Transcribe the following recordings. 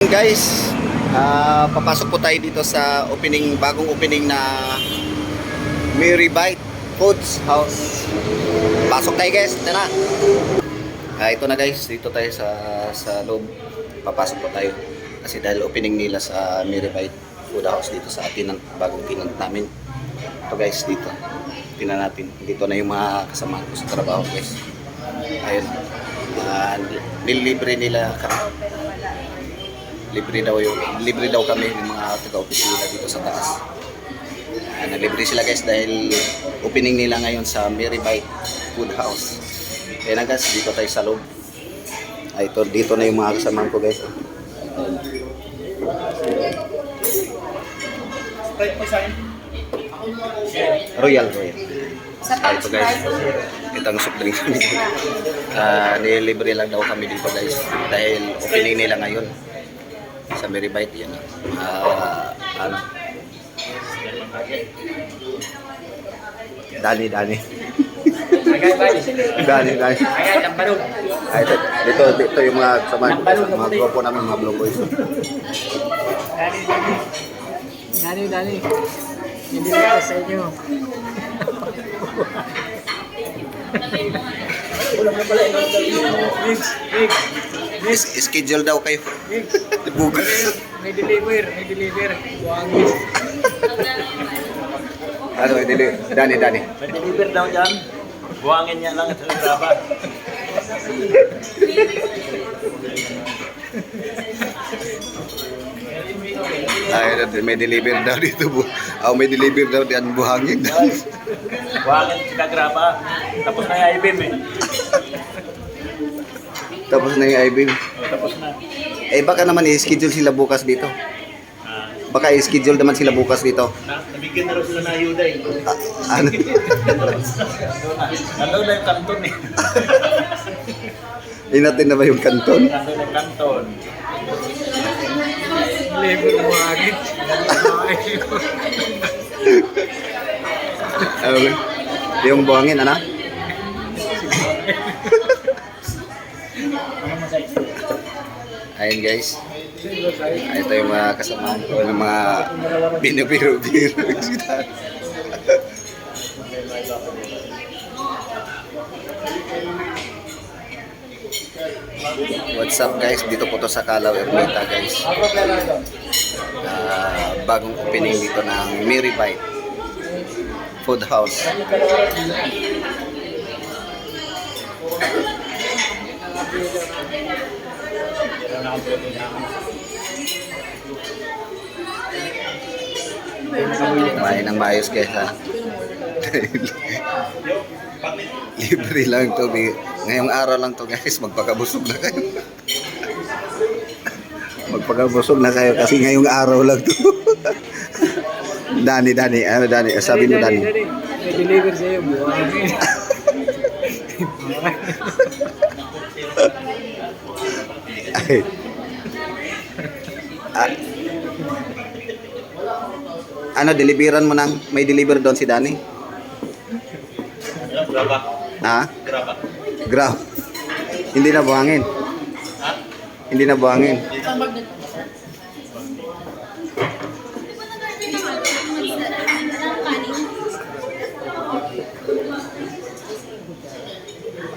Ayun guys, papasok po tayo dito sa bagong opening na Mary Bite Foods House. Pasok tayo guys, tara. Ito na guys, dito tayo sa loob. Papasok po tayo kasi dahil opening nila sa Mary Bite Food House dito sa bagong tenant namin. Ito guys, dito. Tingnan natin. Dito na yung mga kasama ko sa trabaho guys. Ayun. Nilibre nila kami. Libre daw kami ng mga taga-opisina dito sa taas. Nalibre sila guys dahil opening nila ngayon sa Mary Bite Food House. Kaya na guys, dito tayo sa loob. Dito na yung mga kasama ko guys. Royal. Ito guys, itong soft drink kami. Nilibre lang daw kami dito guys dahil opening nila ngayon sa Mary Bite. Yan Dani dito yung mga kasama mga grupo namin, mga blue boys. Dani hindi ko sa inyo. Schedule daw kayo. Bukas. May deliver. Buhangin. Ano, Dani. May deliver daw dyan. Buhangin niya lang sa graba. May deliver daw dito. May deliver daw diyan buhangin. Buhangin sa graba. Tapos na yung IBM eh. Tapos na yung IBM. Tapos na. Baka naman i-schedule sila bukas dito. Baka i-schedule naman sila bukas dito. Nabigyan na rin sila na ayuda eh. Ano? Nandun na yung kanton eh. Inatin na ba yung kanton? Nandun na yung kanton. Deliver buhangin. Yung buhangin, ano? Ayun guys. Ito yung mga kasamaan ko, yung mga binibiro-biro. What's up guys? Dito po to sa Calao, Ermita guys. Bagong opening dito ng Mary Bite Food House. Kumain ng maayos guys ha. Libre lang to. Ngayong araw lang to guys. Magpakabusog na kayo. Magpakabusog na kayo kasi ngayong araw lang to. Dani. Ano Dani? Sabi mo Dani. May deliver sa'yo buhangin. Ay. Ano, deliveran mo may deliver doon si Dani? Graba. Ha? Graba. Grab. Hindi na buhangin. Ha? Hindi na buhangin.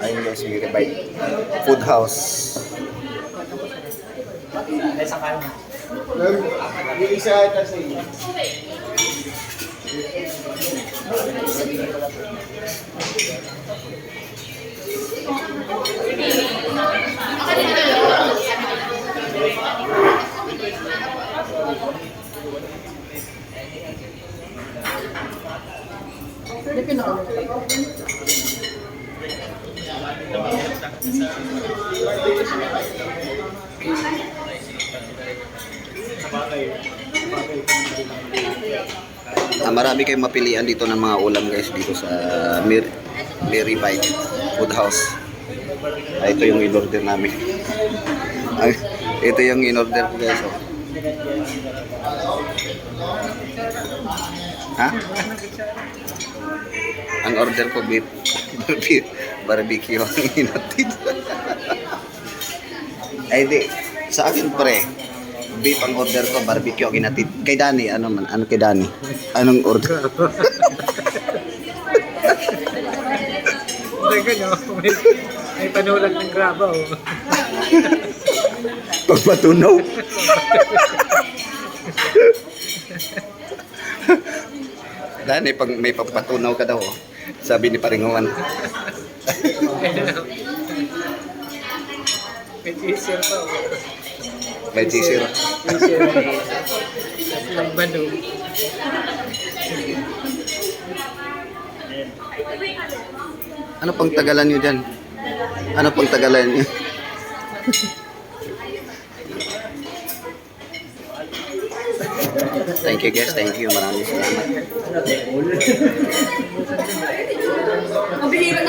Ayun guys, Mary Bite Food House. Marami kayong mapilian dito ng mga ulam guys dito sa Mary Bite Food House. Ito yung in-order namin. Ito yung in-order ko guys. Ha? Ang order ko beef barbecue ang inatid. Ay di, sa akin pre, beef ang order ko, barbecue ang ginatid. Kay Dani, ano man? Ano kay Dani? Anong order? Teka, no? May panulag ng graba, oh. Pagpatunaw. Dani, pag may pagpatunaw ka daw, oh. Sabi ni Paringawan. May teaser pa, oh. May teaser. Teaser. Nagbanog. Ano pang tagalan nyo dyan? Ano pang tagalan nyo? Thank you guys, thank you. Maraming salamat.